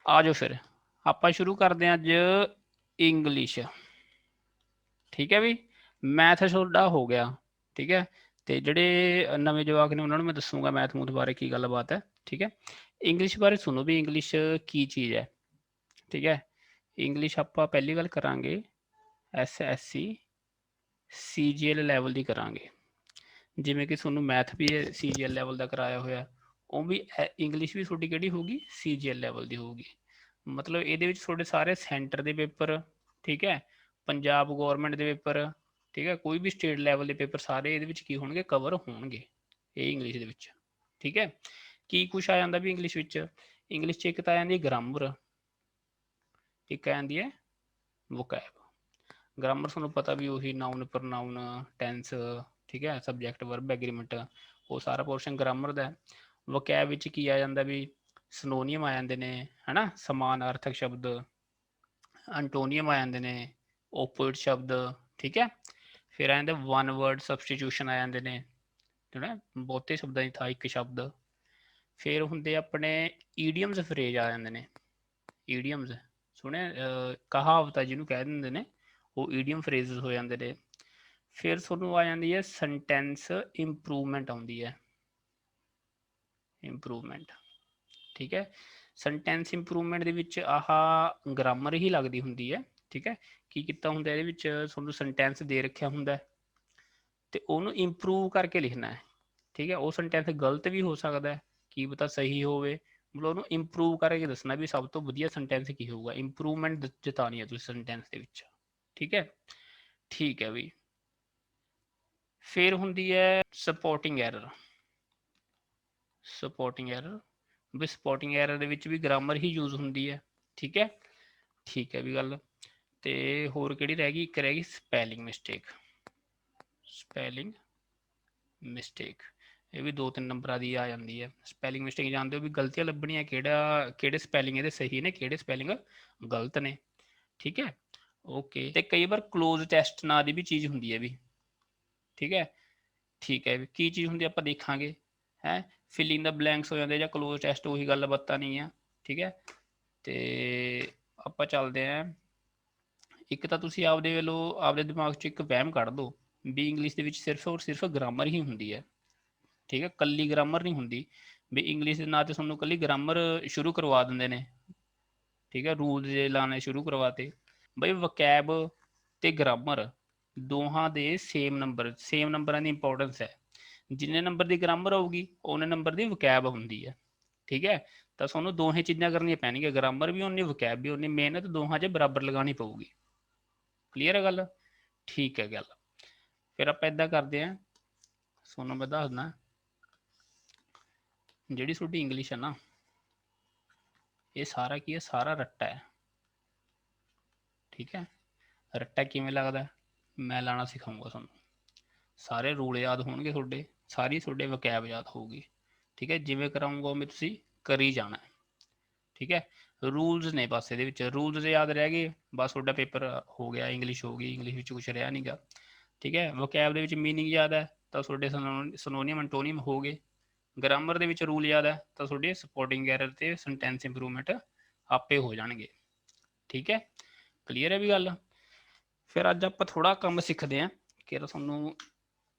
आ जाओ फिर आप शुरू करते हैं अज इंग्लिश। ठीक है भी, मैथ छोटा हो गया। ठीक है, तो जोड़े नवे जवाक ने उन्होंने मैं दसूँगा मैथ मूथ बारे की गल बात है। ठीक है, इंग्लिश बारे सुनो भी इंग्लिश की चीज़ है। ठीक है, इंग्लिश आप पहली गल करांगे SSC CGL लैवल की करांगे, जिमें कि थोनों मैथ भी CGL लैवल का कराया होया, वो भी इंग्लिश भी थोड़ी किहड़ी होगी CGL लैवल की होगी। मतलब ये थोड़े सारे सेंटर के पेपर, ठीक है, पंजाब गौरमेंट के पेपर, ठीक है, कोई भी स्टेट लैवल के पेपर सारे ये की होंगे कवर होंगे ये इंग्लिश के। ठीक है, की कुछ आ जाता भी इंग्लिश इंग्लिश एक तो आ जाती ग्रामर, एक आ जाती है वोकैब। ग्रामर थोड़ा पता भी उही नाउन प्रनाउन टेंस, ठीक है, सबजैक्ट वर्ब एग्रीमेंट, वो सारा पोर्शन ग्रामर का है। वकैब की आ जाता भी सनोनीयम आ जाते हैं, है ना, समान अर्थक शब्द, अंटोनीयम आ जाते हैं, ओपोजिट शब्द। ठीक है, फिर आ जाते वन वर्ड सबसटीट्यूशन आ जाते हैं, है बहुते शब्दों की था एक शब्द। फिर होंगे अपने ईडियम्स फ्रेज आ जाते हैं, ईडियम्स सुने कहावत जिन्होंने कह देंगे ने वो ईडियम फ्रेजिज हो जाते हैं। फिर थोनों आ जाती है सेंटेंस इंप्रूवमेंट आती है, इंप्रूवमेंट। ठीक है, सेंटेंस इंप्रूवमेंट के आह ग्रामर ही लगती होंगी है। ठीक है, की किता होंगे ये सेंटेंस दे रखा होंगे तो उन्होंने इंप्रूव करके लिखना है। ठीक है, वो सेंटेंस गलत भी हो सकता है, की पता सही होवे, मतलब उन्होंने इंप्रूव करके दसना भी सब तो वधिया सेंटेंस की होगा, इंप्रूवमेंट जतानी है सेंटेंस के। ठीक है, ठीक है भी। फिर होंगी है सपोर्टिंग एरर, सपोर्टिंग एरर भी सपोर्टिंग एरर भी ग्रामर ही यूज होंगी है। ठीक है, ठीक है भी गल। तो होर कि रह गई, एक रह गई स्पैलिंग मिसटेक, स्पैलिंग मिसटेक ये भी 2-3 नंबर की आ जाती है। स्पैलिंग मिसटेक जानते हो भी गलतियां लभनियां कि स्पैलिंग ये सही ने कि स्पैलिंग गलत ने। ठीक है, ओके, तो कई बार क्लोज टेस्ट ना की भी चीज़ होंगी है भी। ठीक है, ठीक है, की चीज़ होंगी आप देखा है, फिलिंग द ब्लैंक्स हो जाते, क्लोज टेस्ट उ गल बात नहीं है। ठीक है, तो आप चलते हैं, एक तो तुम आपदे वालों आपदे दिमाग च एक वहम कढ़ दो भी इंग्लिश के सिर्फ और सिर्फ ग्रामर ही होंगी है। ठीक है, कली ग्रामर नहीं होंगी भी इंग्लिश के ना तो थोनों कली ग्रामर शुरू करवा देंगे ने। ठीक है, रूल जे लाने शुरू करवाते बई वकैब तो ग्रामर दोहां दे सेम नंबर की इंपोर्टेंस है। जिन्ने नंबर की ग्रामर होगी उन्ने नंबर की वकैब होंगी है। ठीक है, तो थोनों दोहें चीज़ां करनियां पैणगियां, ग्रामर भी उन्नी वकैब भी उन्नी, मेहनत दोहां च बराबर लगानी पऊगी। क्लीयर है गल, ठीक है गल। फिर आप इदा करते हैं, सोनू मैं दसना जी थोड़ी इंग्लिश है ना, ये सारा की है, सारा रट्टा है। ठीक है, रट्टा किमें लगता मैं लाना सिखाऊंगा थोनों, सारे रूल याद होंगे थोड़े, सारी थोड़े वकैब याद होगी। ठीक है, जिमें कराऊंगा उमें तुसी करी जाना है। ठीक है, रूल्स ने बस ये रूल्स याद रह गए, बस थोड़ा पेपर हो गया, इंग्लिश हो गई, इंग्लिश कुछ रहा नहीं गा। ठीक है, वकैब मीनिंग याद है तो थोड़े सनोनीयम एंटोनीयम हो गए, ग्रामर के रूल याद है तो थोड़े सपोर्टिंग एरर तो सेंटेंस इंप्रूवमेंट आपे हो जाएंगे। ठीक है, क्लीयर है भी गल। फिर अज आप थोड़ा कम सीखते हैं कि थोनों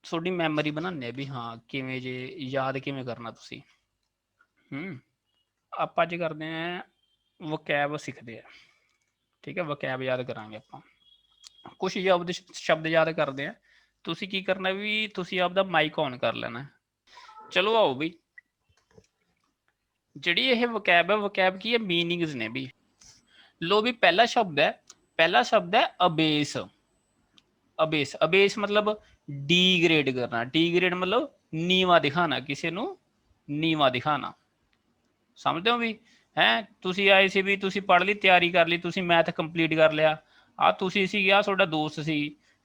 थोड़ी मैमरी बनाने भी, हाँ किमें जे याद किमें करना तुसी। आप अज करते हैं वकैब सीखते हैं। ठीक है, वकैब याद करा आप, कुछ शब्द याद करते हैं। तुसी की करना भी, तुसी आपदा माइक ऑन कर लेना है। चलो आओ भी, जी ये वकैब है, वकैब की है मीनिंग्स ने भी। लो भी पहला शब्द है, पहला शब्द है अबेस। अबेस, अबेस मतलब डीग्रेड करना, डीग्रेड मतलब नीवा दिखाना, किसी को नीवा दिखाना। समझते हो भी है, तुसी आए सी भी तुसी पढ़ ली, तैयारी कर ली, तुसी मैथ कंप्लीट कर लिया, आ तुसी सी आ थोड़ा दोस्त सी।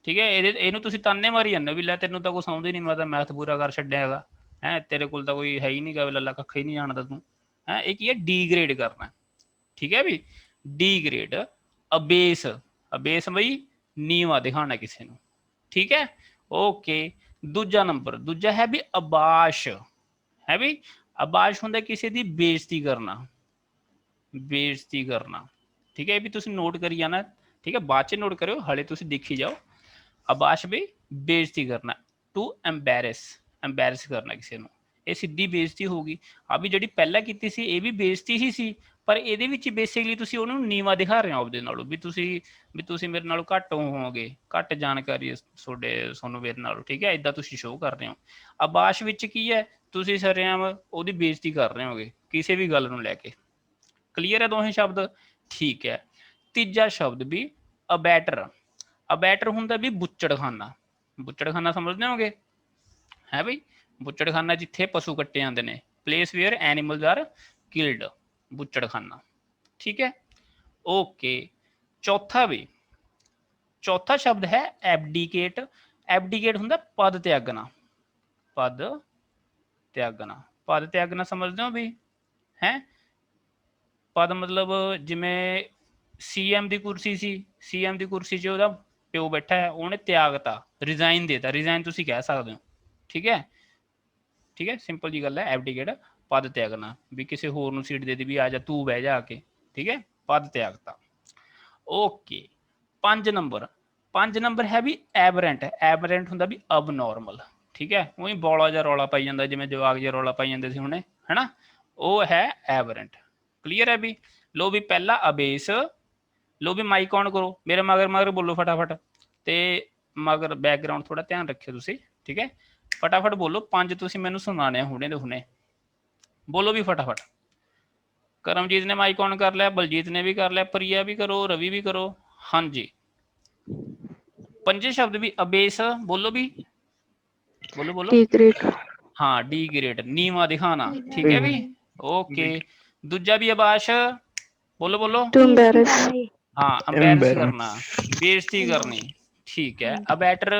ठीक है, ਇਹਨੂੰ ਤੁਸੀਂ ਤਾਨੇ ਮਾਰੀ ਜਾਂਦੇ ਵੀ ਲੈ ਤੈਨੂੰ ਤਾਂ ਕੋਈ ਸਮਝ ਹੀ ਨਹੀਂ, ਮੈਂ ਤਾਂ ਮੈਥ ਪੂਰਾ ਕਰ ਛੱਡਿਆ ਹੈਗਾ, ਹੈ ਤੇਰੇ ਕੋਲ ਤਾਂ ਕੋਈ ਹੈ ਹੀ ਨਹੀਂ ਗਾ, ਲੱਲਾ ਕੱਖ ਹੀ ਨਹੀਂ ਜਾਣਦਾ ਤੂੰ, ਹੈ ਇਹ ਕੀ ਹੈ ਡੀਗ੍ਰੇਡ ਕਰਨਾ। ठीक है भी, ਡੀਗ੍ਰੇਡ ਅਬੇਸ, ਅਬੇਸ ਬਈ ਨੀਵਾ ਦਿਖਾਣਾ ਕਿਸੇ ਨੂੰ। ठीक है, ओके। दूजा नंबर दूजा है भी अबाश, है भी अबाश होंगे किसी की बेइज्जती करना। ਬੇਇੱਜ਼ਤੀ ਕਰਨਾ। ਠੀਕ ਹੈ, ਇਹ ਵੀ ਤੁਸੀਂ ਨੋਟ ਕਰੀ ਜਾਣਾ। ਠੀਕ ਹੈ, ਬਾਅਦ ਚ ਨੋਟ ਕਰਿਓ, ਹਾਲੇ ਤੁਸੀਂ ਦੇਖੀ ਜਾਓ। ਅਬਾਸ਼ ਵੀ ਬੇਇੱਜ਼ਤੀ ਕਰਨਾ, ਟੂ ਐम्बੈਰਸ ਕਰਨਾ ਕਿਸੇ ਨੂੰ, ਇਹ ਸਿੱਧੀ ਬੇਇੱਜ਼ਤੀ ਹੋਊਗੀ। ਆ ਵੀ ਜਿਹੜੀ ਪਹਿਲਾਂ ਕੀਤੀ ਸੀ ਇਹ ਵੀ ਬੇਇੱਜ਼ਤੀ ਹੀ ਸੀ, ਪਰ ਇਹਦੇ ਵਿੱਚ ਬੇਸਿਕਲੀ ਤੁਸੀਂ ਉਹਨੂੰ ਨੀਵਾ ਦਿਖਾ ਰਹੇ ਹੋ ਆਪਦੇ ਨਾਲੋਂ, ਵੀ ਤੁਸੀਂ ਮੇਰੇ ਨਾਲੋਂ ਘੱਟ ਹੋਵੋਗੇ, ਘੱਟ ਜਾਣਕਾਰੀ ਤੁਹਾਨੂੰ ਮੇਰੇ ਨਾਲੋਂ। ਠੀਕ ਹੈ, ਇਦਾਂ ਤੁਸੀਂ ਸ਼ੋਅ ਕਰ ਰਹੇ ਹੋ। ਅਬਾਸ਼ ਵਿੱਚ ਕੀ ਹੈ, ਤੁਸੀਂ ਸਰੇਆਮ ਉਹਦੀ ਬੇਇੱਜ਼ਤੀ ਕਰ ਰਹੇ ਹੋਗੇ ਕਿਸੇ ਵੀ ਗੱਲ ਨੂੰ ਲੈ ਕੇ। ਕਲੀਅਰ ਹੈ ਦੋਹੇ ਸ਼ਬਦ? ਠੀਕ ਹੈ। ਤੀਜਾ ਸ਼ਬਦ ਵੀ ਅਬੈਟਰ। ਅਬੈਟਰ ਹੁੰਦਾ ਵੀ ਬੁੱਚੜਖਾਨਾ। ਬੁੱਚੜਖਾਨਾ ਸਮਝਦੇ ਹੋਗੇ ਹੈ ਬਈ? ਬੁੱਚੜਖਾਨਾ ਜਿੱਥੇ ਪਸ਼ੂ ਕੱਟੇ ਜਾਂਦੇ ਨੇ, place where animals are killed, ਬੁੱਚੜਖਾਨਾ। ਠੀਕ ਹੈ, ਓਕੇ। ਚੌਥਾ ਵੀ, ਚੌਥਾ ਸ਼ਬਦ ਹੈ ਐਬਡੀਕੇਟ। ਐਬਡੀਕੇਟ ਹੁੰਦਾ ਪਦ ਤਿਆਗਣਾ। ਪਦ ਤਿਆਗਣਾ, ਪਦ ਤਿਆਗਣਾ ਸਮਝਦੇ ਹੋ ਵੀ ਹੈ? ਪਦ ਮਤਲਬ ਜਿਵੇਂ ਸੀਐਮ ਦੀ ਕੁਰਸੀ ਸੀ, ਸੀਐਮ ਦੀ ਕੁਰਸੀ 'ਚ ਉਹਦਾ ਪਿਓ ਬੈਠਾ ਹੈ, ਉਹਨੇ ਤਿਆਗਤਾ, ਰਿਜ਼ਾਈਨ ਦੇਤਾ, ਰਿਜ਼ਾਈਨ ਤੁਸੀਂ ਕਹਿ ਸਕਦੇ ਹੋ। ਠੀਕ ਹੈ, ਠੀਕ ਹੈ, ਸਿੰਪਲ ਜੀ ਗੱਲ ਹੈ। ਐਬਡੀਕੇਟ ਪਦ ਤਿਆਗਣਾ, ਵੀ ਕਿਸੇ ਹੋਰ ਨੂੰ ਸੀਟ ਦੇ ਦੀ, ਵੀ ਆ ਜਾ ਤੂੰ ਬਹਿ ਜਾ ਕੇ। ਠੀਕ ਹੈ, ਪਦ ਤਿਆਗਤਾ। ਓਕੇ। 5 ਨੰਬਰ ਹੈ ਵੀ ਐਬਰੈਂਟ। ਐਬਰੈਂਟ ਹੁੰਦਾ ਵੀ ਅਬ ਨੋਰਮਲ। ਠੀਕ ਹੈ, ਉਹੀ ਬੋਲਾ ਜਿਹਾ ਰੌਲਾ ਪਾਈ ਜਾਂਦਾ, ਜਿਵੇਂ ਜਵਾਕ ਜਿਹਾ ਰੌਲਾ ਪਾਈ ਜਾਂਦੇ ਸੀ ਹੁਣੇ, ਹੈ ਨਾ, ਉਹ ਹੈ ਐਬਰੈਂਟ। ਕਲੀਅਰ ਹੈ ਵੀ? ਲੋ ਵੀ ਪਹਿਲਾ ਅਬੇਸ। ਲੋ ਵੀ ਮਾਈਕ ਔਨ ਕਰੋ, ਮੇਰੇ ਮਗਰ ਮਗਰ ਬੋਲੋ ਫਟਾਫਟ, ਤੇ ਮਗਰ ਬੈਕਗਰਾਊਂਡ ਥੋੜਾ ਧਿਆਨ ਰੱਖਿਓ ਤੁਸੀਂ। ਠੀਕ ਹੈ, ਫਟਾਫਟ ਬੋਲੋ, 5 ਤੁਸੀਂ ਮੈਨੂੰ ਸੁਣਾਣੇ ਹੁਣੇ ਦੇ ਹੁਣੇ, ਬੋਲੋ ਵੀ ਫਟਾਫਟ। ਕਰਮਜੀਤ ਨੇ ਮਾਈਕ ਔਨ ਕਰ ਲਿਆ, ਬਲਜੀਤ ਨੇ ਵੀ ਕਰ ਲਿਆ, ਪ੍ਰਿਆ ਵੀ ਕਰੋ, ਰਵੀ ਵੀ ਕਰੋ। ਹਾਂਜੀ, 5 ਸ਼ਬਦ ਵੀ ਅਬੇਸ, ਬੋਲੋ ਵੀ, ਬੋਲੋ ਬੋਲੋ। ਹਾਂ, ਡੀ ਗ੍ਰੇਡ, ਨੀਵਾ ਦਿਖਾਣਾ। ਠੀਕ ਹੈ ਵੀ? ਓਕੇ। ਦੂਜਾ ਵੀ ਅਬਾਸ਼, ਬੋਲੋ ਬੋਲੋ। ਹਾਂ, ਅੰਬੈਰਸ ਕਰਨਾ, ਬੇਇੱਜ਼ਤੀ ਕਰਨੀ। ਠੀਕ ਹੈ। ਅਬੈਟਰ,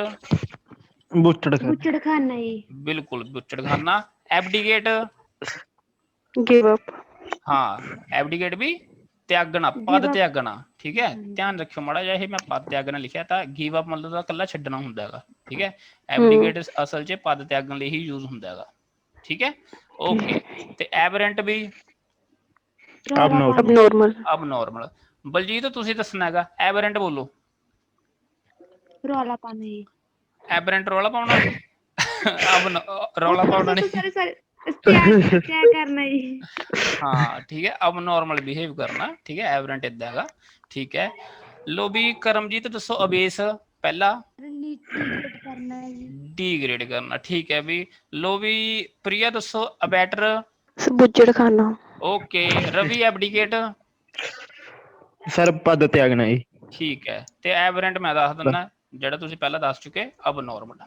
ਬੁੱਚੜਖਾਨਾ ਜੀ। ਬਿਲਕੁਲ, ਬੁੱਚੜਖਾਨਾ। ਐਬਡੀਕੇਟ, ਗਿਵ ਅਪ। ਹਾਂ, ਐਬਡੀਕੇਟ ਵੀ ਤਿਆਗਣਾ, ਪਦ ਤਿਆਗਣਾ। ਠੀਕ ਹੈ, ਧਿਆਨ ਰੱਖਿਓ ਮਾੜਾ ਜਿਹਾ, ਇਹ ਮੈਂ ਪਦ ਤਿਆਗਣਾ ਲਿਖਿਆ, ਤਾਂ ਗਿਵ ਅਪ ਮਤਲਬ ਤਾਂ ਇਕੱਲਾ ਛੱਡਣਾ ਹੁੰਦਾ ਹੈਗਾ। ਠੀਕ ਹੈ, ਐਬਡੀਕੇਟ ਅਸਲ 'ਚ ਪਦ ਤਿਆਗਣ ਲਈ ਹੀ ਯੂਜ਼ ਹੁੰਦਾ ਹੈਗਾ। ਠੀਕ ਹੈ, ਓਕੇ। ਤੇ ਐਬਰੈਂਟ ਵੀ ਅਬਨੋਰਮਲ। ਬਲਜੀਤ ਤੁਸੀਂ ਦੱਸਣਾ ਹੈਗਾ, ਐਬਰੈਂਟ ਬੋਲੋ। ਰੌਲਾ ਪਾਉਣਾ ਜੀ। ਐਬਰੈਂਟ ਰੌਲਾ ਪਾਉਣਾ, ਰੌਲਾ ਪਾਉਣਾ ਨਹੀਂ। ਕਿਆ ਕਰਨਾ ਜੀ? ਹਾਂ, ਠੀਕ ਹੈ, ਅਬਨੋਰਮਲ ਬਿਹੇਵ ਕਰਨਾ। ਠੀਕ ਹੈ, ਐਬਰੈਂਟ ਏਦਾਂ ਹੈਗਾ। ਠੀਕ ਹੈ, ਲੋ ਵੀ ਕਰਮਜੀਤ ਦੱਸੋ ਅਬੇਸ ਪਹਿਲਾ। ਡੀ ਗ੍ਰੇਡ ਕਰਨਾ। ਠੀਕ ਹੈ ਵੀ। ਲੋ ਵੀ ਪ੍ਰਿਆ ਦੱਸੋ ਅਬੈਟਰ। ਬੁੱਚੜਖਾਨਾ। ਓਕੇ। ਰਵੀ ਐਬਡੀਕੇਟ। ਸਰ ਪਦ ਤਿਆਗਣਾ ਜੀ। ਠੀਕ ਹੈ, ਤੇ ਐਬਰੈਂਟ ਮੈਂ ਦੱਸ ਦਿੰਦਾ, ਜਿਹੜਾ ਤੁਸੀਂ ਪਹਿਲਾਂ ਦੱਸ ਚੁੱਕੇ, ਅਬ ਨੋਰਮਲ।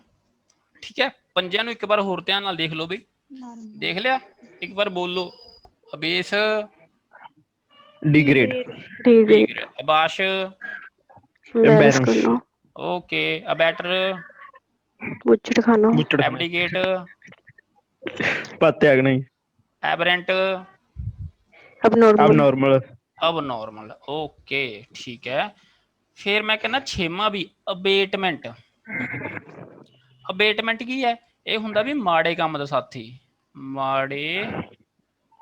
ਠੀਕ ਹੈ, 5 ਨੂੰ ਇੱਕ ਵਾਰ ਹੋਰ ਧਿਆਨ ਨਾਲ ਦੇਖ ਲਓ ਵੀ। ਦੇਖ ਲਿਆ? ਇੱਕ ਵਾਰ ਬੋਲੋ, ਅਬੇਸ, ਡੀ ਗ੍ਰੇਡ, ਅਬਾਸ਼, ਐम्बैरेंस, ਓਕੇ। ਅਬੈਟਰ, ਬੁੱਚੜਖਾਨਾ। ਐਬਡੀਕੇਟ, ਪਦ ਤਿਆਗਣਾ ਜੀ। ਐਬਰੈਂਟ, ਅਬਨੋਰਮਲ। ਅਬਨੋਰਮਲ। ਓਕੇ, ਠੀਕ ਹੈ। ਫਿਰ ਮੈਂ ਕਹਿੰਦਾ 6ਵਾਂ ਵੀ ਅਬੇਟਮੈਂਟ। ਅਬੇਟਮੈਂਟ ਕੀ ਹੈ? ਇਹ ਹੁੰਦਾ ਵੀ ਮਾੜੇ ਕੰਮ ਦਾ ਸਾਥੀ। ਮਾੜੇ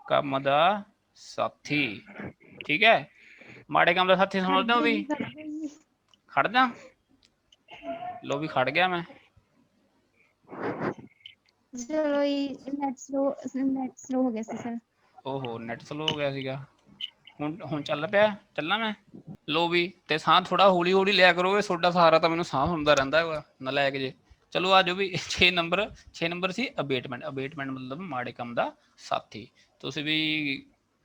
ਕੰਮ ਦਾ ਸਾਥੀ। ਠੀਕ ਹੈ, ਮਾੜੇ ਕੰਮ ਦਾ ਸਾਥੀ ਸਮਝਦੇ ਹੋ ਵੀ? ਖੜ ਜਾ, ਲੋ ਵੀ ਖੜ ਗਿਆ ਮੈਂ। ਚਲੋ ਜੀ, ਨੈਟ ਸਲੋ ਹੋ ਗਿਆ ਸੀ ਸਰ। ਓਹੋ, ਨੈਟ ਸਲੋ ਹੋ ਗਿਆ ਸੀਗਾ। ਹੁਣ ਚੱਲ ਪਿਆ? ਚੱਲਾਂ ਮੈਂ? ਲੋ ਵੀ, ਤੇ ਸਾਹ ਥੋੜਾ ਹੌਲੀ ਹੌਲੀ ਲਿਆ ਕਰੋ, ਤੁਹਾਡਾ ਸਹਾਰਾ ਤਾਂ ਮੈਨੂੰ ਸਾਹ ਹੁੰਦਾ ਰਹਿੰਦਾ ਹੈਗਾ, ਨਾਲਾਇਕ ਜੇ। ਚਲੋ ਆ ਜਾਓ ਵੀ। 6 ਨੰਬਰ ਸੀ ਅਬੇਟਮੈਂਟ। ਅਬੇਟਮੈਂਟ ਮਤਲਬ ਮਾੜੇ ਕੰਮ ਦਾ ਸਾਥੀ। ਤੁਸੀਂ ਵੀ,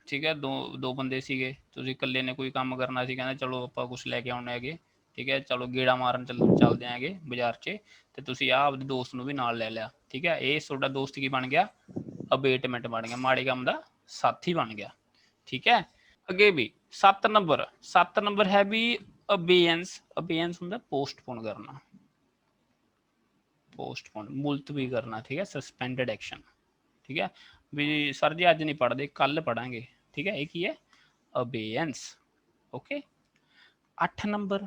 ਠੀਕ ਹੈ, ਦੋ ਬੰਦੇ ਸੀਗੇ, ਤੁਸੀਂ ਇਕੱਲੇ ਨੇ ਕੋਈ ਕੰਮ ਕਰਨਾ ਸੀ, ਕਹਿੰਦੇ ਚਲੋ ਆਪਾਂ ਕੁਛ ਲੈ ਕੇ ਆਉਣੇ ਹੈਗੇ। ਠੀਕ ਹੈ, ਚਲੋ ਗੇੜਾ ਮਾਰਨ ਚੱਲਦੇ ਹੈਗੇ ਬਾਜ਼ਾਰ 'ਚ, ਤੇ ਤੁਸੀਂ ਆਹ ਆਪਦੇ ਦੋਸਤ ਨੂੰ ਵੀ ਨਾਲ ਲੈ ਲਿਆ। ਠੀਕ ਹੈ, ਇਹ ਤੁਹਾਡਾ ਦੋਸਤ ਕੀ ਬਣ ਗਿਆ? ਅਬੇਟਮੈਂਟ ਬਣ ਗਿਆ, ਮਾੜੇ ਕੰਮ ਦਾ ਸਾਥੀ ਬਣ ਗਿਆ। ਠੀਕ ਹੈ, ਅੱਗੇ ਵੀ 7 ਨੰਬਰ ਹੈ ਵੀ ਅਬੇਅੰਸ। ਅਬੇਅੰਸ ਹੁੰਦਾ ਪੋਸਟਪੋਨ ਕਰਨਾ, ਪੋਸਟਪੋਨ, ਮੁਲਤਵੀ ਕਰਨਾ। ਠੀਕ ਹੈ, ਸਸਪੈਂਡਡ ਐਕਸ਼ਨ। ਠੀਕ ਹੈ ਵੀ ਸਰ ਜੀ ਅੱਜ ਨਹੀਂ ਪੜ੍ਹਦੇ, ਕੱਲ ਪੜਾਂਗੇ। ਠੀਕ ਹੈ, ਇਹ ਕੀ ਹੈ? ਅਬੇਅੰਸ। ਓਕੇ। 8 ਨੰਬਰ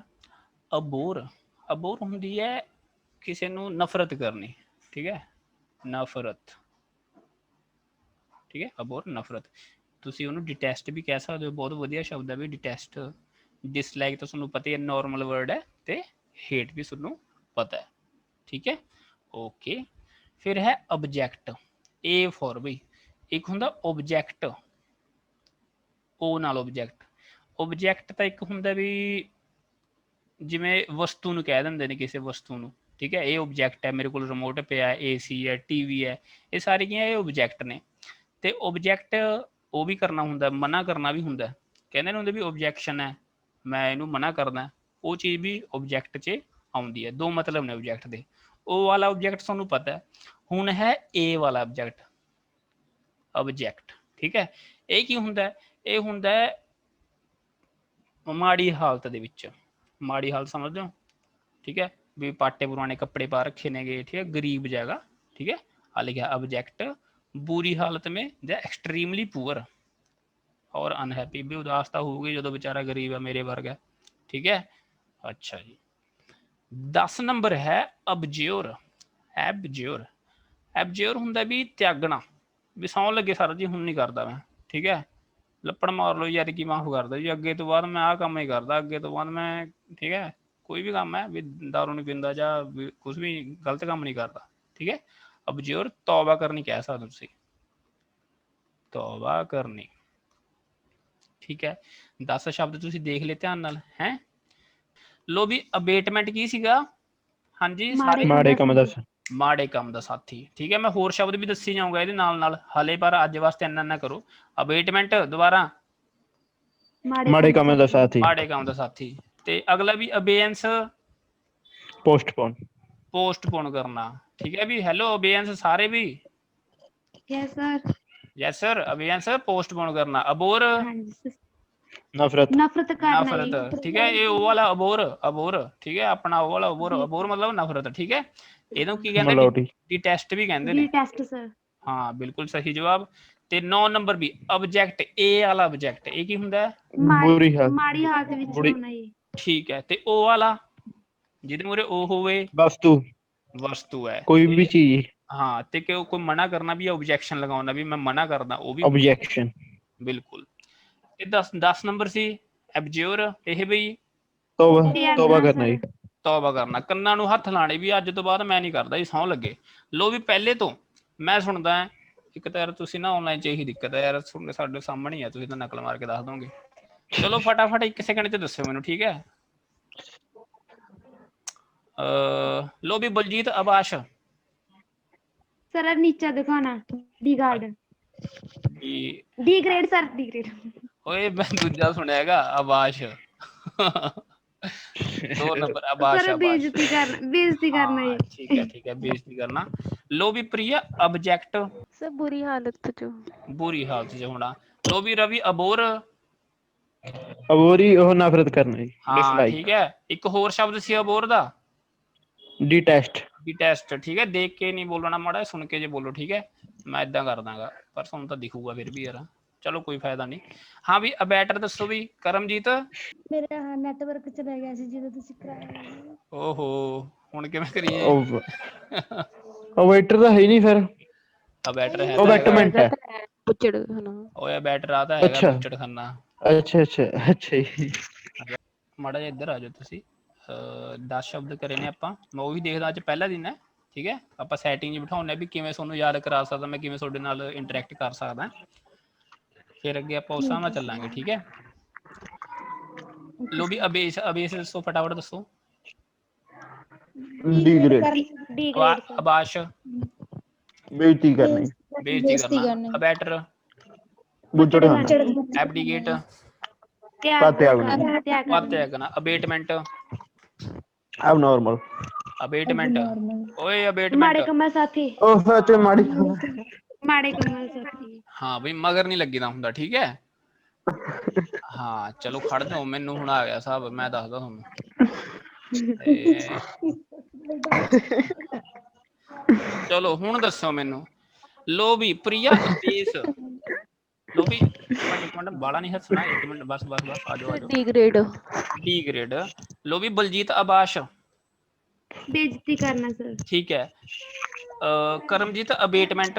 ਅਬੋਰ। ਅਬੋਰ ਹੁੰਦੀ ਹੈ ਕਿਸੇ ਨੂੰ ਨਫ਼ਰਤ ਕਰਨੀ। ਠੀਕ ਹੈ, ਨਫ਼ਰਤ। ਠੀਕ ਹੈ, ਅਬੋਰ ਨਫ਼ਰਤ। ਤੁਸੀਂ ਉਹਨੂੰ ਡਿਟੈਸਟ ਵੀ ਕਹਿ ਸਕਦੇ ਹੋ, ਬਹੁਤ ਵਧੀਆ ਸ਼ਬਦ ਹੈ ਵੀ ਡਿਟੈਸਟ। ਡਿਸਲਾਈਕ ਤਾਂ ਤੁਹਾਨੂੰ ਪਤਾ ਹੀ ਹੈ ਨੋਰਮਲ ਵਰਡ ਹੈ, ਤੇ ਹੇਟ ਵੀ ਤੁਹਾਨੂੰ ਪਤਾ ਹੈ, ਠੀਕ ਹੈ। ਓਕੇ, ਫਿਰ ਹੈ ਆਬਜੈਕਟ, ਏ ਫॉर ਬਈ ਇੱਕ ਹੁੰਦਾ ਆਬਜੈਕਟ, ਉਹ ਨਾਲ ਆਬਜੈਕਟ। ਆਬਜੈਕਟ ਤਾਂ ਇੱਕ ਹੁੰਦਾ ਵੀ ਜਿਵੇਂ ਵਸਤੂ ਨੂੰ ਕਹਿ ਦਿੰਦੇ ਨੇ, ਕਿਸੇ ਵਸਤੂ ਨੂੰ, ਠੀਕ ਹੈ। ਇਹ ਆਬਜੈਕਟ ਹੈ, ਮੇਰੇ ਕੋਲ ਰਿਮੋਟ ਪਿਆ, ਏਸੀ ਹੈ, ਟੀਵੀ ਹੈ, ਇਹ ਸਾਰੀਆਂ ਇਹ ਆਬਜੈਕਟ ਨੇ। ਤੇ ਆਬਜੈਕਟ ਉਹ ਵੀ ਕਰਨਾ ਹੁੰਦਾ, ਮਨਾ ਕਰਨਾ ਵੀ ਹੁੰਦਾ। ਕਹਿੰਦੇ ਨੇ ਹੁੰਦੇ ਵੀ ਆਬਜੈਕਸ਼ਨ ਹੈ, ਮੈਂ ਇਹਨੂੰ ਮਨਾ ਕਰਦਾ, ਉਹ ਚੀਜ਼ ਵੀ ਆਬਜੈਕਟ 'ਚ ਆਉਂਦੀ ਹੈ। ਦੋ ਮਤਲਬ ਨੇ ਆਬਜੈਕਟ ਦੇ। ਉਹ ਵਾਲਾ ਆਬਜੈਕਟ ਤੁਹਾਨੂੰ ਪਤਾ ਹੈ। ਹੁਣ ਹੈ ਏ ਵਾਲਾ ਆਬਜੈਕਟ, ਆਬਜੈਕਟ, ਠੀਕ ਹੈ। ਇਹ ਕੀ ਹੁੰਦਾ? ਇਹ ਹੁੰਦਾ ਮਾੜੀ ਹਾਲਤ ਦੇ ਵਿੱਚ। ਮਾੜੀ ਹਾਲਤ ਸਮਝਦੇ ਹੋ, ਠੀਕ ਹੈ, ਵੀ ਪਾਟੇ ਪੁਰਾਣੇ ਕੱਪੜੇ पा रखे नेगे, ठीक है, गरीब जाएगा, ठीक है। आ लिखा ऑब्जेक्ट बुरी हालत में या एक्सट्रीमली पुअर और अनहैप्पी, भी उदासता होगी जो बेचारा गरीब है मेरे वर्ग है, ठीक है। अच्छा जी, 10 नंबर है अबज्योर। एबज्योर, एबज्योर हुंदा भी त्यागना, भी सौं लगे सर जी हुण नहीं करदा मैं, ठीक है, ਲੱਪੜ ਮਾਰ ਲਓ ਯਾਰ ਕੀ ਮਾਫ ਕਰਦਾ ਜੀ, ਅੱਗੇ ਤੋਂ ਬਾਅਦ ਮੈਂ ਆਹ ਕੰਮ ਨਹੀਂ ਕਰਦਾ, ਅੱਗੇ ਤੋਂ ਬਾਅਦ ਮੈਂ, ਠੀਕ ਹੈ, ਕੋਈ ਵੀ ਕੰਮ ਹੈ ਵੀ ਦਾਰੂ ਨਹੀਂ ਪੀਂਦਾ ਜਾਂ ਕੁਝ ਵੀ ਗਲਤ ਕੰਮ ਨਹੀਂ ਕਰਦਾ, ਠੀਕ ਹੈ। ਅਬਜੋਰ ਤੌਬਾ ਕਰਨੀ ਕਹਿ ਸਕਦੇ ਤੁਸੀਂ, ਤੌਬਾ ਕਰਨੀ, ਠੀਕ ਹੈ। 10 ਸ਼ਬਦ ਤੁਸੀਂ ਦੇਖ ਲਏ ਧਿਆਨ ਨਾਲ ਹੈ। ਲੋ ਵੀ ਅਬੇਟਮੈਂਟ ਕੀ ਸੀਗਾ? ਹਾਂਜੀ ਸਾਰੇ ਮਾੜੇ ਕੰਮ ਦਾ ਮਾੜੇ ਕੰਮ ਦਾ ਸਾਥੀ, ਠੀਕ ਹੈ। ਮੈਂ ਹੋਰ ਸ਼ਬਦ ਵੀ ਦੱਸੀ ਜਾਊਂਗਾ ਇਹਦੇ ਨਾਲ ਨਾਲ ਹਲੇ, ਪਰ ਅੱਜ ਵਾਸਤੇ ਇੰਨਾ ਕਰੋ। ਅਬੇਟਮੈਂਟ ਦੁਬਾਰਾ ਮਾੜੇ ਕੰਮ ਦਾ ਸਾਥੀ, ਮਾੜੇ ਕੰਮ ਦਾ ਸਾਥੀ। ਤੇ ਅਗਲਾ ਵੀ ਅਬੇਅੰਸ, ਪੋਸਟਪੋਨ, ਪੋਸਟਪੋਨ ਕਰਨਾ, ਠੀਕ ਹੈ ਵੀ। ਹੈਲੋ ਅਬੇਅੰਸ ਸਾਰੇ ਵੀ? Yes sir. Yes sir, abeyance postpone करना। अबोर, नफरत, नफरत करना, नफरत, ठीक है। ये ओ वाला अबोर, अबोर, ठीक है, अपना ओ वाला अबोर, अबोर मतलब नफरत, ठीक है। ਇਹਨੂੰ ਕੀ ਕਹਿੰਦੇ ਨੇ? ਡਿਟੈਸਟ ਵੀ ਕਹਿੰਦੇ ਨੇ। Detest sir. ਹਾਂ ਬਿਲਕੁਲ ਸਹੀ ਜਵਾਬ। ਤੇ 9 ਨੰਬਰ ਵੀ ਆਬਜੈਕਟ, ਏ ਵਾਲਾ ਆਬਜੈਕਟ, ਇਹ ਕੀ ਹੁੰਦਾ? ਬੁਰੀ ਹਾਲਤ, ਮਾੜੀ ਹਾਲਤ ਵਿੱਚ ਹੋਣਾ ਜੀ, ਠੀਕ ਹੈ। ਤੇ ਉਹ ਵਾਲਾ ਜਿਹਦੇ ਮੂਹਰੇ ਉਹ ਹੋਵੇ, ਵਸਤੂ, ਵਸਤੂ ਹੈ ਕੋਈ ਵੀ ਚੀਜ਼। ਹਾਂ, ਤੇ ਕਿ ਕੋਈ ਮਨਾ ਕਰਨਾ ਵੀ, ਆਬਜੈਕਸ਼ਨ ਲਗਾਉਣਾ ਵੀ ਮੈਂ ਮਨਾ ਕਰਦਾ, ਉਹ ਵੀ ਆਬਜੈਕਸ਼ਨ, ਬਿਲਕੁਲ। ਇਹ 10 ਨੰਬਰ ਸੀ ਐਬਜਿਓਰ, ਇਹ ਬਈ ਤੌਬਾ ਕਰਨਾ ਜੀ, ਤੌਬਾ ਕਰਨਾ। ਕੰਨਾਂ ਨੂੰ ਹੱਥ ਲਾਣੇ ਵੀ ਅੱਜ ਤੋਂ ਬਾਅਦ ਮੈਂ ਨਹੀਂ ਕਰਦਾ ਜੀ, ਸਹੁੰ ਲੱਗੇ। ਲੋ ਵੀ ਪਹਿਲੇ ਤੋਂ ਮੈਂ ਸੁਣਦਾ ਇੱਕ ਤਾਂ ਯਾਰ ਤੁਸੀਂ ਨਾ ਆਨਲਾਈਨ 'ਚ ਇਹੀ ਦਿੱਕਤ ਹੈ ਯਾਰ, ਸਾਡੇ ਸਾਹਮਣੇ ਹੀ ਆ, ਤੁਸੀਂ ਤਾਂ ਨਕਲ ਮਾਰ ਕੇ ਦੱਸ ਦੋਗੇ। ਚਲੋ ਫਟਾਫਟ 1 ਸੈਕਿੰਡ 'ਚ ਦੱਸਿਓ ਮੈਨੂੰ, ਠੀਕ ਹੈ। ਲੋ ਵੀ ਬਲਜੀਤ ਆਬਾਸ਼। सर नीचा दिखाना, D guard, D grade sir, D grade. ਓਏ ਮੈਂ ਦੂਜਾ ਸੁਣਿਆ ਹੈਗਾ ਆਬਾਸ਼। 2 ਨੰबर आबाश, सर बेइज्जती करना, बेइज्जती करना ये, ठीक है, ठीक है, बेइज्जती करना। लो भी प्रिया ऑब्जेक्ट, सब बुरी हालत जो, बुरी हालत च होना। लो भी रवि अबोर, ਅਬੋਰੀ ਉਹ ਨਫ਼ਰਤ ਕਰਨਾ ਜੀ, हाँ ਡਿਸਲਾਈਕ, ठीक है। एक होर शब्द सी अबोर दा, डिटेस्ट, डिटेस्ट, ठीक है। देख के नहीं बोलना माड़ा, सुन के जे बोलो, ठीक है। मैं इदा कर दांगा पर तुहानू तो दिखूगा फिर भी यार, चलो कोई फायदा नहीं। हाँ भी अबैटर दसो भी करमजीत। मेरा नेटवर्क चला गया सी ਜਦੋਂ ਤੁਸੀਂ ਕਰਾਇਆ। ओहो ਹੁਣ ਕਿਵੇਂ ਕਰੀਏ? ਉਹ ਵੇਟਰ ਤਾਂ ਹੈ ਨਹੀਂ ਫਿਰ, ਅਬੈਟਰ ਹੈ ਉਹ ਬੈਟਮੈਂਟ ਹੈ, बुचड़ खाना, ਓਏ ਅਬੈਟਰ ਆ ਤਾਂ ਹੈਗਾ ਬੁੱਚੜ ਖਾਨਾ। ਅੱਛਾ ਅੱਛਾ ਅੱਛਾ ਜੀ। ਮਾੜਾ ਜਿਹਾ ਇੱਧਰ ਆ ਜਾਓ ਤੁਸੀਂ। 10 ਸ਼ਬਦ ਕਰੇ ਨੇ ਆਪਾਂ, ਮੈਂ ਉਹੀ ਦੇਖਦਾ, ਅੱਜ ਪਹਿਲਾ ਦਿਨ ਹੈ, ਠੀਕ ਹੈ। ਆਪਾਂ ਸੈਟਿੰਗ 'ਚ ਬਿਠਾਉਂਦੇ ਵੀ ਕਿਵੇਂ ਤੁਹਾਨੂੰ ਯਾਦ ਕਰਾ ਸਕਦਾ ਮੈਂ, ਕਿਵੇਂ ਤੁਹਾਡੇ ਨਾਲ ਇੰਟਰੈਕਟ ਕਰ ਸਕਦਾ, ਫਿਰ ਅੱਗੇ ਆਪਾਂ ਉਸ ਹਿਸਾਬ ਨਾਲ ਚੱਲਾਂਗੇ, ਠੀਕ ਹੈ। ਲੋ ਵੀ ਅਬੇਸ, ਅਬੇਸ ਦੱਸੋ ਫਟਾਫਟ ਦੱਸੋ। D grade, D grade sir. Abash, ਬੇਇੱਜ਼ਤੀ ਕਰਨੀ, ਬੇਇੱਜ਼ਤੀ ਕਰਨਾ। ਅਬੈਟਰ, ਬੁੱਚੜ ਖਾਣਾ, ਐਬਡੀਕੇਟ, त्यागना, ਅਬੇਟਮੈਂਟ, abnormal, ਅਬੇਟਮੈਂਟ, ਓਏ माड़े ਅਬੇਟਮੈਂਟ। कम्मा साथी, ਉਹ ਸੱਚ ਮਾੜੀ, माड़े कम्मा साथी। ਹਾਂ ਬਈ ਮਗਰ ਨਹੀਂ ਲੱਗੀਦਾ ਹੁੰਦਾ, ਠੀਕ ਹੈ। ਹਾਂ ਚਲੋ ਖੜ ਜਾਓ, ਮੈਨੂੰ ਹੁਣ ਆ ਗਿਆ ਹਿਸਾਬ, ਮੈਂ ਦੱਸਦਾ ਤੁਹਾਨੂੰ। ਚਲੋ ਹੁਣ ਦੱਸੋ ਮੈਨੂੰ। ਲੋ ਵੀ ਪ੍ਰਿਆ ਅਬੇਸ, ਲੋ ਵੀ ਇੱਕ ਮਿੰਟ ਬਾਲਾ ਨਹੀਂ ਹੱਸਣਾ, 1 ਮਿੰਟ ਬਸ ਬਸ ਬਸ, ਆ ਜਾਓ ਆ ਜਾਓ। D grade, D grade. लो भी बलजीत आबाश, बेइज्जती करना सर। ठीक है। करमजीत अबेटमेंट,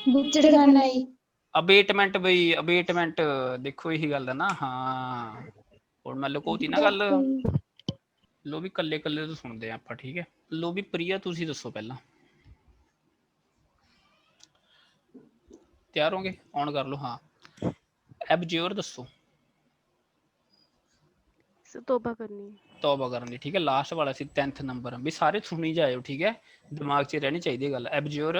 ਬੁੱਚੜ ਖਾਨਾ ਜੀ। ਅਬੇਟਮੈਂਟ ਬਈ ਅਬੇਟਮੈਂਟ ਦੇਖੋ ਇਹੀ ਗੱਲ ਹੈ ਨਾ। ਹਾਂ ਹੁਣ ਮੈਂ ਲੁਕੋਤੀ ਨਾ ਗੱਲ। ਲੋ ਵੀ ਕੱਲੇ ਕੱਲੇ ਤੋਂ ਸੁਣਦੇ ਆ ਆਪਾਂ, ਠੀਕ ਹੈ। ਲੋ ਵੀ ਪ੍ਰਿਆ ਤੁਸੀਂ ਦੱਸੋ ਪਹਿਲਾਂ, ਤਿਆਰ ਹੋਗੇ? ਔਨ ਕਰ ਲਓ। ਹਾਂ ਐਬਜਿਓਰ ਦੱਸੋ। ਤੋਬਾ ਕਰਨੀ। ਤੌਬਾ ਕਰਨ ਦੀ, ਠੀਕ ਹੈ। ਲਾਸਟ ਵਾਲਾ ਸੀ 10th ਨੰਬਰ ਵੀ ਸਾਰੇ ਸੁਣੀ ਜਾਇਓ, ਠੀਕ ਹੈ। ਦਿਮਾਗ 'ਚ ਰਹਿਣੀ ਚਾਹੀਦੀ ਹੈ ਗੱਲ। ਐਬਜਿਓਰ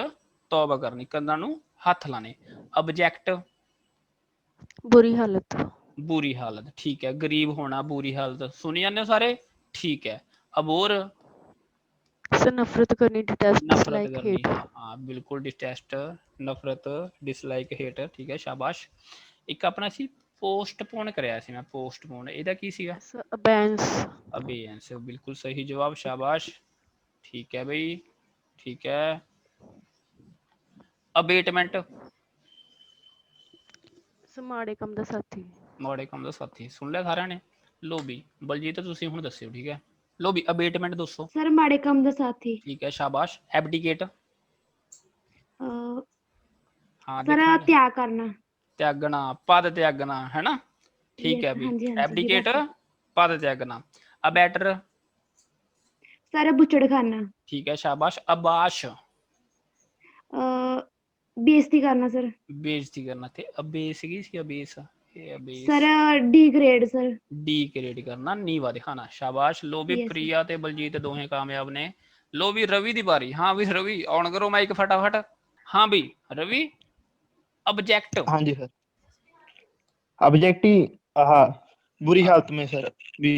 ਤੌਬਾ ਕਰਨੀ, ਕੰਨਾਂ ਨੂੰ ਹੱਥ ਲਾਣੇ। ਆਬਜੈਕਟ ਬੁਰੀ ਹਾਲਤ। ਬੁਰੀ ਹਾਲਤ, ਠੀਕ ਹੈ। ਗਰੀਬ ਹੋਣਾ, ਬੁਰੀ ਹਾਲਤ, ਸੁਣੀ ਜਾਂਦੇ ਹੋ ਸਾਰੇ, ਠੀਕ ਹੈ। ਅਬੋਰ ਸਰ ਨਫ਼ਰਤ ਕਰਨੀ, ਡਿਟੈਸਟ, ਨਫ਼ਰਤ ਡਿਸਲਾਈਕ, ਕਰਨੀ, ਹੇਟ। ਹਾਂ ਬਿਲਕੁਲ। ਡਿਟੈਸਟ, ਨਫ਼ਰਤ, ਡਿਸਲਾਈਕ, ਹੇਟ, ਠੀਕ ਹੈ, ਸ਼ਾਬਾਸ਼। ਇੱਕ ਆਪਣਾ ਸੀ ਪੋਸਟਪੋਨ ਕਰਿਆ ਸੀ ਮੈਂ, ਪੋਸਟਪੋਨ, ਇਹਦਾ ਕੀ ਸੀਗਾ? ਅਬੈਂਸ। ਅਬੇਂਸ, ਬਿਲਕੁਲ ਸਹੀ ਜਵਾਬ, ਸ਼ਾਬਾਸ਼। ਠੀਕ ਹੈ ਬਈ, ਠੀਕ ਹੈ। ਅਬੇਟਮੈਂਟ ਮਾੜੇ ਕੰਮ ਦਾ ਸਾਥੀ। ਮਾੜੇ ਕੰਮ ਦਾ ਸਾਥੀ, ਸੁਣ ਲਿਆ ਸਾਰਿਆਂ ਨੇ। ਲੋ ਵੀ ਬਲਜੀਤ ਤੁਸੀਂ ਹੁਣ ਦੱਸਿਓ, ਠੀਕ ਹੈ। ਲੋ ਵੀ ਅਬੇਟਮੈਂਟ ਦੱਸੋ। ਸਰ ਮਾੜੇ ਕੰਮ ਦਾ ਸਾਥੀ। ਠੀਕ ਹੈ, ਸ਼ਾਬਾਸ਼। ਐਬਡੀਕੇਟ ਹਾਂ ਸਰ ਦੇਖਾਂਗੇ। ਤਿਆਗ ਕਰਨਾ। ਤਿਆਗਣਾ, ਪਦ ਤਿਆਗਣਾ, ਹੈ ਨਾ, ਠੀਕ ਹੈ ਯੈਸ, ਵੀ। ਹਾਂਜੀ ਹਾਂਜੀ ਐਬਡੀਕੇਟ ਯੈਸ। ਪਦ ਤਿਆਗਣਾ। ਅਬੈਟਰ ਸਰ ਬੁੱਚੜ ਖਾਨਾ। ਠੀਕ ਹੈ, ਸ਼ਾਬਾਸ਼। ਅਬਾਸ਼ ਬੇਇੱਜ਼ਤੀ ਕਰਨਾ ਸਰ। ਬੇਇੱਜ਼ਤੀ ਕਰਨਾ। ਤੇ ਅਬੇਸ ਕੀ ਸੀ? ਅਬੇਸ, ਇਹ ਅਬੇਸ ਸਰ ਡੀਗ੍ਰੇਡ ਸਰ। ਡੀਗ੍ਰੇਡ ਕਰਨਾ, ਨੀਵਾ ਦਿਖਾਣਾ, ਸ਼ਾਬਾਸ਼। ਲੋ ਵੀ ਯੈਸ। ਪ੍ਰਿਆ ਤੇ ਬਲਜੀਤ ਦੋਹੇ ਕਾਮਯਾਬ ਨੇ। ਲੋ ਵੀ ਰਵੀ ਦੀ ਵਾਰੀ। ਹਾਂ ਵੀ ਰਵੀ ਔਨ ਕਰੋ ਮਾਈਕ ਫਟਾਫਟ। ਹਾਂ ਬਈ ਰਵੀ, ऑब्जेक्ट। हाँ जी सर। ऑब्जेक्ट ही हाँ, बुरी हालत में सर, भी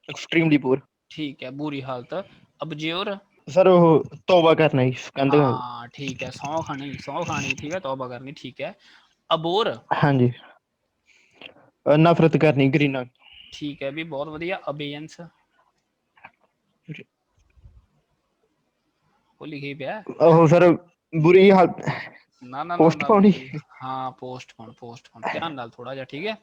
एक्सट्रीमली पुअर। ठीक है, बुरी हालत। अबज्योर सर वो तौबा करना ही कहते हैं। हाँ ठीक है, सौ खानी, सौ खानी, ठीक है, तौबा करनी, ठीक है। अबोर हाँ जी, नफरत करनी, घृणा। ठीक है भी, बहुत बढ़िया। अबेयंस वो लिखी पे है ओह सर बुरी हालत, ना ना ना ना पोस्टपोन बई। ही। ਹਾਂ ਪੋਸਟਪੋਨ ਧਿਆਨ ਨਾਲ ਥੋੜਾ ਜਿਹਾ, ਠੀਕ ਹੈ।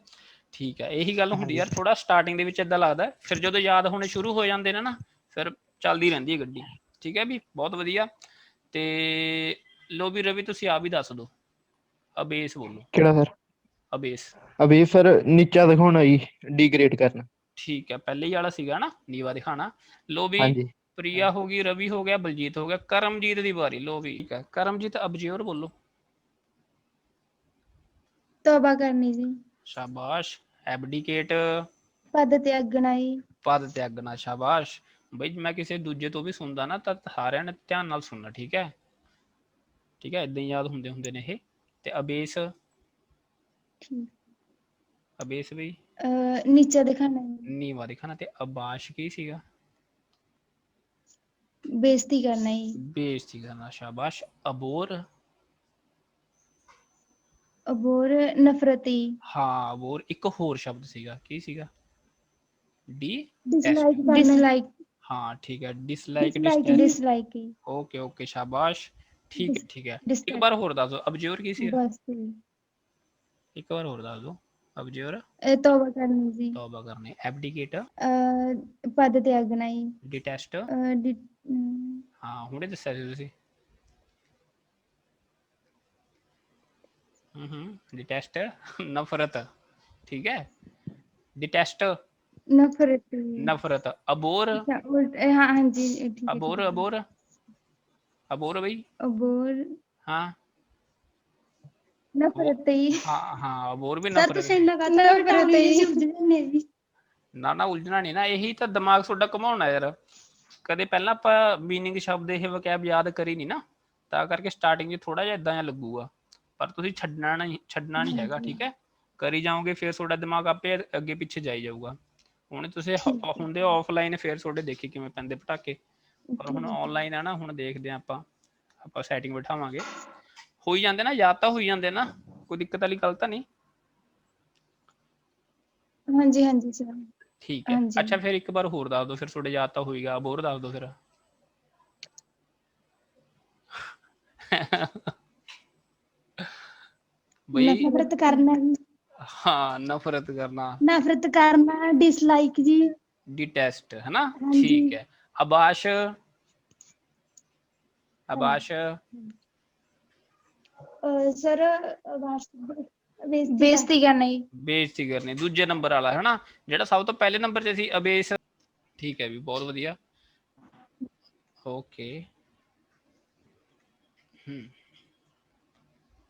ਠੀਕ ਹੈ, ਇਹੀ ਗੱਲ हाँ ਹੁੰਦੀ जी ਯਾਰ, ਥੋੜਾ ਸਟਾਰਟਿੰਗ ਦੇ ਵਿੱਚ ਏਦਾਂ ਲੱਗਦਾ, ਫਿਰ ਜਦੋਂ ਯਾਦ ਹੋਣੇ ਸ਼ੁਰੂ ਹੋ ਜਾਂਦੇ ਨੇ ਨਾ, ਫਿਰ ਚੱਲਦੀ ਰਹਿੰਦੀ ਹੈ ਗੱਡੀ, ਠੀਕ ਹੈ ਵੀ, ਬਹੁਤ ਵਧੀਆ। ਤੇ ਲੋ ਵੀ ਰਵੀ ਤੁਸੀਂ ਆਪ ਹੀ ਦੱਸ ਦਿਓ, ਅਬੇਸ ਬੋਲੋ। केड़ा सर? ਅਬੇਸ अभी सर नीचा दिखाना ही, डिग्रेड करना। ठीक है, पहले ही वाला सीगा ना, नीवा दिखाना। लो भी हाँ जी प्रिया होगी, रवि हो गया, बलजीत हो गया, करमजीत की बारी। लो भी ठीक है, करमजीत अबज्योर बोलो। तौबा करनी जी। शाबाश। एबडिकेट पद त्यागना जी। पद त्यागना, शाबाश। बई मैं किसी दूजे तो भी सुनता ना, तो सारे ने ध्यान नाल सुनना, ठीक है, ठीक है। इदां ही याद होंदे होंदे ने ये। ते अबेस, अबेस बई नीचा दिखाना, नीवा दिखाना। ते अबाश की सीगा? बेइज्जती करना जी। बेइज्जती करना, शाबाश। अबोर अबोर नफरती। हाँ अबोर। एक होर शब्द सीगा, की सीगा? डी डिसलाइक करना। डिसलाइक। हाँ ठीक है, डिसलाइक, डिसलाइक। ओके ओके, शाबाश। ठीक है ठीक है। एक डिसलाइक बार होर दस दो, अबज्योर की सी? बस एक बार होर दस दो, अबज्योर तौबा करनी जी। तौबा करनी। एबडिकेट पद त्यागना जी। डिटेस्ट हाँ हुणे दस्सिया सी तुसीं। डिटेस्ट नफरत, ठीक है। डिटेस्ट नफरत। नफरत। अबोर हाँ हाँ जी ठीक है। अबोर अबोर अबोर भाई अबोर हाँ नफरत ही। हाँ हाँ अबोर भी सर नफरत। ਤੁਸੀਂ ਇੰਨਾ ਕਾਹਤੋਂ ਨਫ਼ਰਤ ਹੀ। ਨਾ ਨਾ ਉਲਝਣਾ ਨਹੀਂ ਨਾ, ਇਹੀ ਤਾਂ ਦਿਮਾਗ ਤੁਹਾਡਾ ਘੁਮਾਉਣਾ ਯਾਰ। ਕਦੇ ਪਹਿਲਾਂ ਆਪਾਂ ਮੀਨਿੰਗ ਸ਼ਬਦ ਇਹ ਵਕੈਬ ਯਾਦ ਕਰੀ ਨਹੀਂ ਨਾ, ਤਾਂ ਕਰਕੇ ਸਟਾਰਟਿੰਗ 'ਚ ਥੋੜਾ ਜਿਹਾ ਇਦਾਂ ਜਿਹਾ ਲੱਗੂਗਾ, ਪਰ ਤੁਸੀਂ ਛੱਡਣਾ ਨਹੀਂ ਹੈਗਾ, ਠੀਕ ਹੈ। ਕਰੀ ਜਾਓਗੇ ਫਿਰ ਤੁਹਾਡਾ ਦਿਮਾਗ ਆਪੇ ਅੱਗੇ ਪਿੱਛੇ ਜਾਈ ਜਾਊਗਾ। ਹੁਣ ਤੁਸੀਂ ਹੁੰਦੇ ਆਫਲਾਈਨ, ਫਿਰ ਤੁਹਾਡੇ ਦੇਖੀ ਕਿਵੇਂ ਪੈਂਦੇ ਪਟਾਕੇ, ਪਰ ਹੁਣ ਆਨਲਾਈਨ ਆ ਨਾ, ਹੁਣ ਦੇਖਦੇ ਹਾਂ ਆਪਾਂ ਸੈਟਿੰਗ ਬਿਠਾਵਾਂਗੇ। ਹੋਈ ਜਾਂਦੇ ਨਾ ਯਾਦ, ਤਾਂ ਹੋਈ ਜਾਂਦੇ ਨਾ, ਕੋਈ ਦਿੱਕਤ ਵਾਲੀ ਗੱਲ ਤਾਂ ਨਹੀਂ। ਹਾਂਜੀ ਹਾਂਜੀ ਸਰ ਠੀਕ ਹੈ। ਅੱਛਾ ਫਿਰ ਇੱਕ ਵਾਰ ਹੋਰ ਦੱਸ ਦਿਓ, ਫਿਰ ਤੁਹਾਡੇ ਯਾਦ ਤਾਂ ਹੋਏਗਾ। ਅਬੋਰ ਦੱਸ ਦਿਓ ਫਿਰ। ਬਈ ਨਫ਼ਰਤ ਕਰਨਾ। ਹਾਂ ਨਫ਼ਰਤ ਕਰਨਾ, ਨਫ਼ਰਤ ਕਰਨਾ, ਡਿਸਲਾਈਕ ਜੀ। डिटेस्ट है ना, ठीक है। अबाश, अबाश ਸਰ ਬੇਇੱਜ਼ਤੀ ਕਰਨਾ ਜੀ। ਬੇਇੱਜ਼ਤੀ ਕਰਨੀ ਦੂਜੇ ਨੰਬਰ ਵਾਲਾ ਹੈ ਨਾ, ਜਿਹੜਾ ਸਭ ਤੋਂ ਪਹਿਲੇ ਨੰਬਰ 'ਤੇ ਸੀ ਅਬੇਸ। ਠੀਕ ਹੈ ਵੀ, ਬਹੁਤ ਵਧੀਆ। ਓਕੇ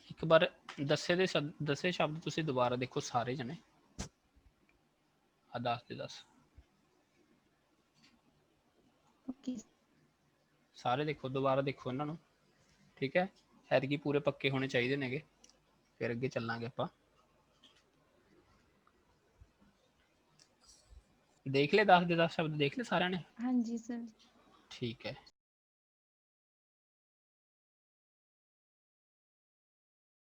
ਇੱਕ ਵਾਰ ਦੱਸੇ ਸ਼ਬਦ ਤੁਸੀਂ ਦੁਬਾਰਾ ਦੇਖੋ ਸਾਰੇ ਜਣੇ, ਆ 10 ਦੇ 10 ਓਕੇ ਸਾਰੇ ਦੇਖੋ, ਦੁਬਾਰਾ ਦੇਖੋ ਇਹਨਾਂ ਨੂੰ। ਠੀਕ ਹੈ, ਐਤਕੀ ਪੂਰੇ ਪੱਕੇ ਹੋਣੇ ਚਾਹੀਦੇ ਨੇਗੇ, ਫਿਰ ਅੱਗੇ ਚੱਲਾਂਗੇ ਆਪਾਂ। ਦੇਖ ਲਏ 10 ਦੇ 10 ਸ਼ਬਦ ਦੇਖ ਲਏ ਸਾਰਿਆਂ ਨੇ? ਹਾਂਜੀ ਸਰ। ਠੀਕ ਹੈ।